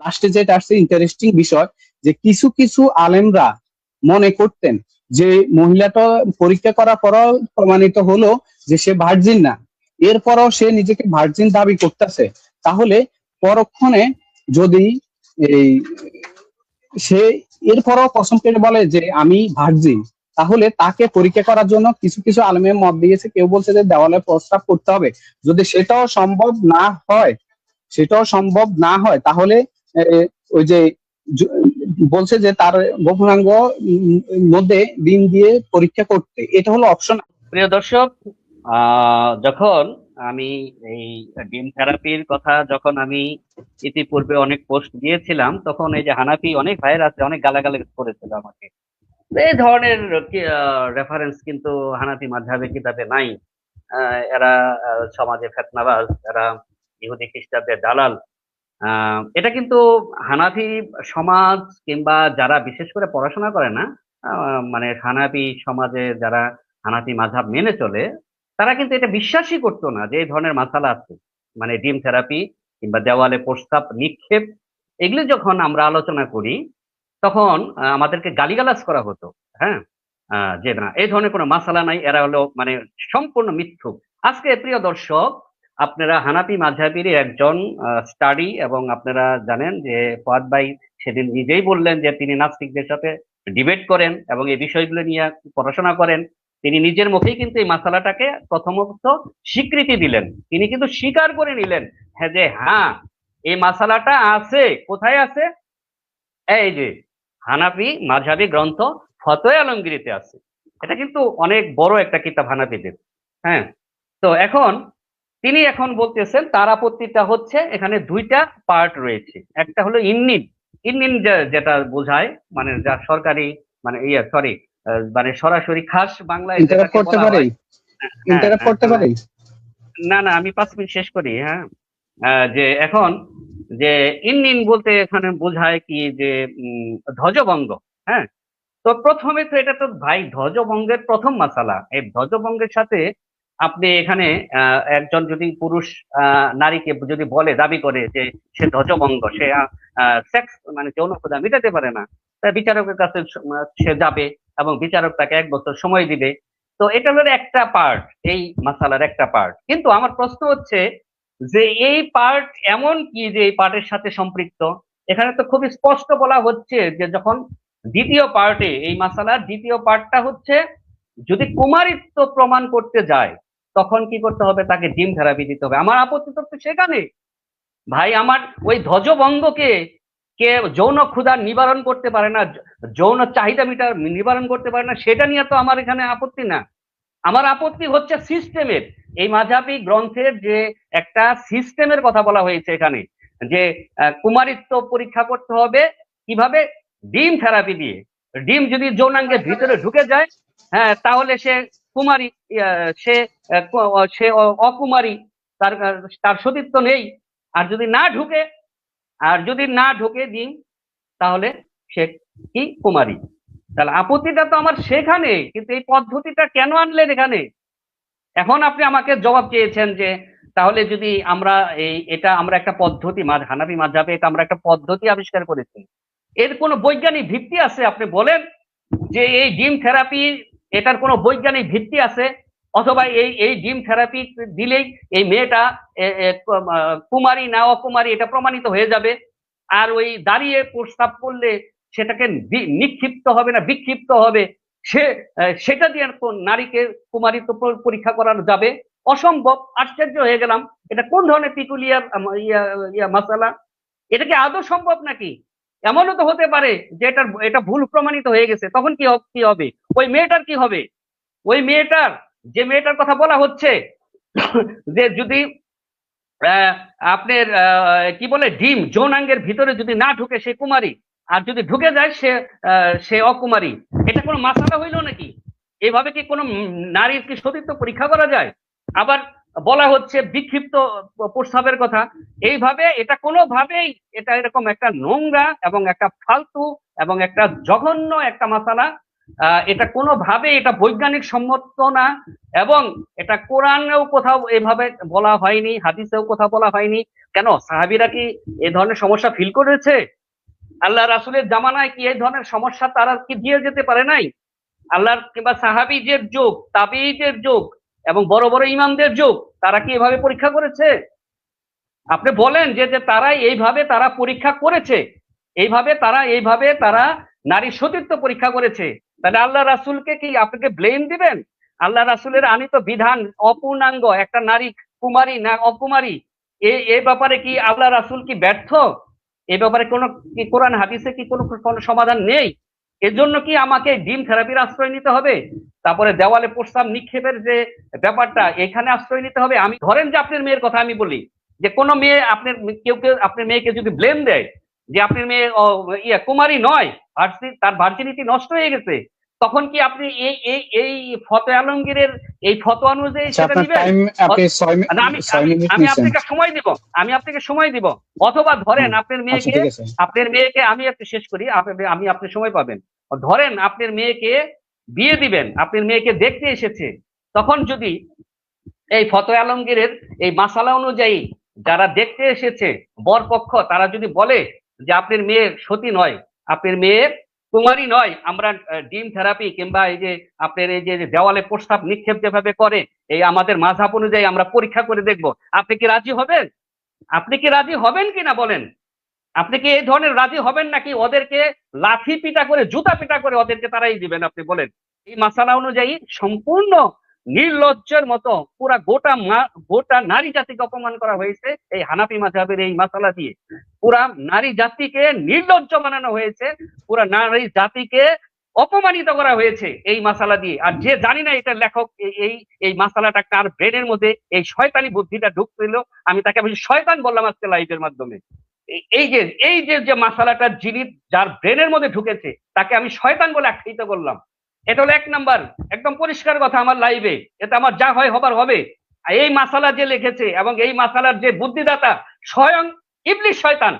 লাস্টে যেটা আসছে ইন্টারেস্টিং বিষয়, যে কিছু কিছু আলেমরা মনে করতেন যে মহিলাটা পরীক্ষা করার পরও প্রমাণিত হলো যে সে ভার্জিন না, এরপরও সে নিজেকে ভার্জিন দাবি করতেছে, তাহলে পরক্ষণে যদি এই সে এরপরও কসম কেটে বলে যে আমি ভার্জিন, তাহলে তাকে পরীক্ষা করার জন্য কিছু কিছু আলেমের মত দিয়েছে, কেউ বলছে যে দেওয়ালে প্রস্তাব করতে হবে। যদি সেটাও সম্ভব না হয় তাহলে ওই যে জ- বলছে যে তার গোপনাঙ্গ মধ্যে ডিম দিয়ে পরীক্ষা করতে, এটা হলো অপশন। প্রিয় দর্শক, যখন আমি এই ডিম থেরাপির কথা যখন আমি ইতিপূর্বে অনেক পোস্ট দিয়েছিলাম, তখন এই যে হানাফি অনেক ভাইয়ের আছে অনেক গালাগালি করেছিল আমাকে। তো এই ধরনের রেফারেন্স কিন্তু হানাফি মাযহাবে কিতাবে নাই। এরা সমাজে ফেতনাবাজ, এরা ইহুদি খ্রিস্টানদের দালাল। এটা কিন্তু হানাফি সমাজ কিংবা যারা বিশেষ করে পড়াশোনা করে না, মানে হানাফি সমাজে যারা হানাফি মাযহাব মেনে চলে, তারা কিন্তু এটা বিশ্বাসই করতো না যে এই ধরনের মাসালা আছে। মানে ডিম থেরাপি কিংবা দেওয়ালে প্রস্তাব নিক্ষেপ, এগুলি যখন আমরা আলোচনা করি তখন আমাদেরকে গালিগালাজ করা হতো। হ্যাঁ, যে না এই ধরনের কোনো মাসালা নাই, এরা হলো মানে সম্পূর্ণ মিথ্যুক। আজকে প্রিয় দর্শক, আপনারা হানাফি মাযহাবেরই একজন স্টাডি, এবং আপনারা জানেন যে ফুয়াদ ভাই সেদিন নিজেই বললেন যে তিনি নাস্তিকদের সাথে ডিবেট করেন এবং এই বিষয়গুলো নিয়ে পড়াশোনা করেন। তিনি নিজের মুখেই কিন্তু এই মাসালাটাকে প্রথমত স্বীকৃতি দিলেন, তিনি কিন্তু স্বীকার করে নিলেন হ্যাঁ যে হ্যাঁ এই মাসালাটা আছে। কোথায় আছে? এই যে হানাফি মাযহাবী গ্রন্থ ফতোয়া আলমগীরিতে আছে। এটা কিন্তু অনেক বড় একটা কিতাব হানাফিদের। হ্যাঁ, তো এখন তিনি এখন বলতেছেন তার আপত্তিটা হচ্ছে এখানে দুইটা পার্ট রয়েছে। একটা হলো ইন্নিন, ইন্নিন যেটা বোঝায়, মানে যা সরকারি, মানে ইয়ে সরি, মানে সরাসরি খাস বাংলায় ইন্টারাপ্ট যেটাকে করতে বলা পারে, হয়। হ্যাঁ ইন্টারাপ্ট করতে পারে। না না, আমি 5 মিনিট শেষ করি। হ্যাঁ, যে এখন যে ইন্নিন বলতে এখানে বোঝায় কি যে ধ্বজভঙ্গ। হ্যাঁ, তো প্রথমে তো এটা তো ভাই ধ্বজভঙ্গের প্রথম মাসালা। এই ধ্বজভঙ্গের সাথে আপনি এখানে একজন যদি পুরুষ নারীকে যদি বলে, দাবি করে যে সে ধ্বজভঙ্গ, সে সেক্স মানে যৌন ক্ষুধা মিটাতে পারে না, তাই বিচারকের কাছে সে যাবে এবং বিচারক তাকে 1 বছর সময় দিবে। তো এটা হলো একটা পার্ট, এই মাসালার একটা পার্ট। কিন্তু আমার প্রশ্ন হচ্ছে যে এই পার্ট এমন কি যে এই পার্টের সাথে সম্পৃক্ত? এখানে তো খুবই স্পষ্ট বলা হচ্ছে যে যখন দ্বিতীয় পার্টে, এই মাসালার দ্বিতীয় পার্টটা হচ্ছে যদি কুমারিত্ব প্রমাণ করতে যায় তখন কি করতে হবে? তাকে ডিম থেরাপি দিতে হবে। আমার আপত্তি তো সেখানে। ভাই আমার ওই ধ্বজভঙ্গকে কে যৌন ক্ষুধা নিবারণ করতে পারে না, যৌন চাহিদা নিবারণ করতে পারে না, সেটা নিয়ে তো আমার এখানে আপত্তি না। আমার আপত্তি হচ্ছে সিস্টেমের, এই মাঝাবি গ্রন্থের যে একটা সিস্টেমের কথা বলা হয়েছে এখানে, যে কুমারিত্ব পরীক্ষা করতে হবে কিভাবে? ডিম থেরাপি দিয়ে। ডিম যদি যৌনাঙ্গের ভিতরে ঢুকে যায়, হ্যাঁ, তাহলে সে কুমারী, সে সে অকুমারী, তার তার সতীত্ব নেই। আর যদি না ঢুকে, ডিম, তাহলে সে কি কুমারী। তাহলে আপত্তিটা তো আমার সেখানে, কিন্তু এই পদ্ধতিটা কেন আনলেন এখানে? এখন আপনি আমাকে জবাব চেয়েছেন যে তাহলে যদি আমরা এটা আমরা একটা পদ্ধতি, হানাফি মাযহাবে এটা আমরা একটা পদ্ধতি আবিষ্কার করেছি, এর কোনো বৈজ্ঞানিক ভিত্তি আছে? আপনি বলেন যে এই ডিম থেরাপি, এটার কোনো বৈজ্ঞানিক ভিত্তি আছে? অথবা এই এই ডিম থেরাপি দিলেই এই মেয়েটা কুমারী না অকুমারী এটা প্রমাণিত হয়ে যাবে, আর ওই দাঁড়িয়ে প্রস্তাব করলে সেটাকে নিক্ষিপ্ত হবে না বিক্ষিপ্ত হবে, সে সেটা দিয়ে নারীকে কুমারিত্ব পরীক্ষা করানো যাবে? অসম্ভব। আশ্চর্য হয়ে গেলাম, এটা কোন ধরনের পিকুলিয়ার মাসালা? এটা কি আদৌ সম্ভব নাকি? এমনও তো হতে পারে যে এটা ভুল প্রমাণিত হয়ে গেছে, তখন কি হবে? ওই মেয়েটার কি হবে? ওই মেয়েটার, যে মেয়েটার কথা বলা হচ্ছে, যে যদি আহ, আপনার কি বলে ডিম যৌনাঙ্গের ভিতরে যদি না ঢুকে সে কুমারী, আর যদি ঢুকে যায় সে অকুমারী, এটা কোনো মাসালা হইলো নাকি? এভাবে কি কোনো নারীর কি সতীত্ব পরীক্ষা করা যায়? আবার বলা হচ্ছে বিক্ষিপ্ত প্রস্রাবের কথা। এইভাবে এটা কোনোভাবেই, এটা এরকম একটা নোংরা এবং একটা ফালতু এবং একটা জঘন্য একটা মাসালা, এটা কোনোভাবে এটা বৈজ্ঞানিক সম্মত না, এবং এটা কোরআনেও কোথাও এভাবে বলা হয়নি, হাদিসেও কোথাও বলা হয়নি। কেন সাহাবীরা কি এই ধরনের সমস্যা ফিল করেছে? আল্লাহ রাসূলের জামানায় কি এই ধরনের সমস্যা তারা কি দিয়ে যেতে পারে নাই? আল্লাহর কিংবা সাহাবীদের যুগ, তাবিঈদের যুগ এবং বড় বড় ইমামদের যুগ, তারা কি এভাবে পরীক্ষা করেছে? আপনি বলেন যে যে তারা এইভাবে তারা পরীক্ষা করেছে, এইভাবে তারা নারী সতীত্ব পরীক্ষা করেছে, তাহলে আল্লাহ রাসূলকে কি আপনাকে ব্লেম দিবেন? আল্লাহ রাসূলের আনিত বিধান অপূর্ণাঙ্গ, একটা নারী কুমারী না অকুমারী, এই ব্যাপারে কি আল্লাহ রাসূল কি ব্যর্থ? এই ব্যাপারে কোনো কি কোরআন হাদিসে কি কোনো সমাধান নেই? এজন্য কি আমাকে ডিম থেরাপির আশ্রয় নিতে হবে? তারপরে দেওয়ালে প্রস্তাব নিক্ষেপের যে ব্যাপারটা, এখানে আশ্রয় নিতে হবে? আমি ধরেন যে আপনার মেয়ের কথা আমি বলি, যে কোনো মেয়ে আপনার কেউ আপনার মেয়েকে যদি ব্লেম দেয় যে আপনার মেয়ে কুমারী নয়, তার ভার্জিনিটি নষ্ট হয়ে গেছে, তখন কি আপনি এই ফতোয়া আলমগীরের এই ফতোয়া অনুযায়ী আচ্ছা, সেটা আপনার নিবেন? টাইম আপনি না, আমি 6 আমি মিনিট আমি নিছেন। আপনাকে সময় দিব, অথবা ধরেন আপনার আচ্ছা, মেয়েকে, ঠিক আছে। আমি একটু শেষ করি, আপনি সময় পাবেন। ধরেন আপনার মেয়েকে বিয়ে দিবেন, আপনার মেয়েকে দেখতে এসেছে, তখন যদি এই ফতোয়া আলমগীরের এই মাসালা অনুযায়ী যারা দেখতে এসেছে বরপক্ষ, তারা যদি বলে যে আপনার মেয়ে সতী নয়, আপনার মেয়ে কুমারী নয়, আমরা ডিম থেরাপি কিংবা এই যে আপনার এই যে দেওয়ালে প্রস্তাব নিক্ষেপ যেভাবে করে, এই আমাদের মাযহাব অনুযায়ী আমরা পরীক্ষা করে দেখব, আপনি কি রাজি হবেন? আপনি কি রাজি হবেন কিনা বলেন? আপনি কি এই ধরনের রাজি হবেন, নাকি ওদেরকে লাঠি পিটা করে, জুতা পিটা করে ওদেরকে তারাই দিবেন? আপনি বলেন। এই মাসালা অনুযায়ী সম্পূর্ণ নির্লজ্জের মতো পুরা গোটা নারী জাতিকে অপমান করা হয়েছে এই হানাফি মাযহাবের এই মাসালা দিয়ে। পুরা নারী জাতিকে নির্লজ্জ বানানো হয়েছে, পুরা নারী জাতিকে অপমানিত করা হয়েছে এই মাসালা দিয়ে। আর যে জানি না এটা লেখক এই এই মাসালাটা কার ব্রেনের মধ্যে এই শয়তানি বুদ্ধিটা ঢুকছিল, আমি তাকে শয়তান বললাম আজকে লাইভের মাধ্যমে। এই যে মাসালাটা যিনি যার ব্রেনের মধ্যে ঢুকেছে, তাকে আমি শয়তান বলে আখ্যায়িত করলাম। এটা হলো 1 নাম্বার, একদম পরিষ্কার কথা আমার লাইভে, এটা আমার যা হয় হবার হবে। আর এই মাসালা যে লিখেছে এবং এই মাসালার যে বুদ্ধিদাতা, স্বয়ং ইবলিস শয়তান।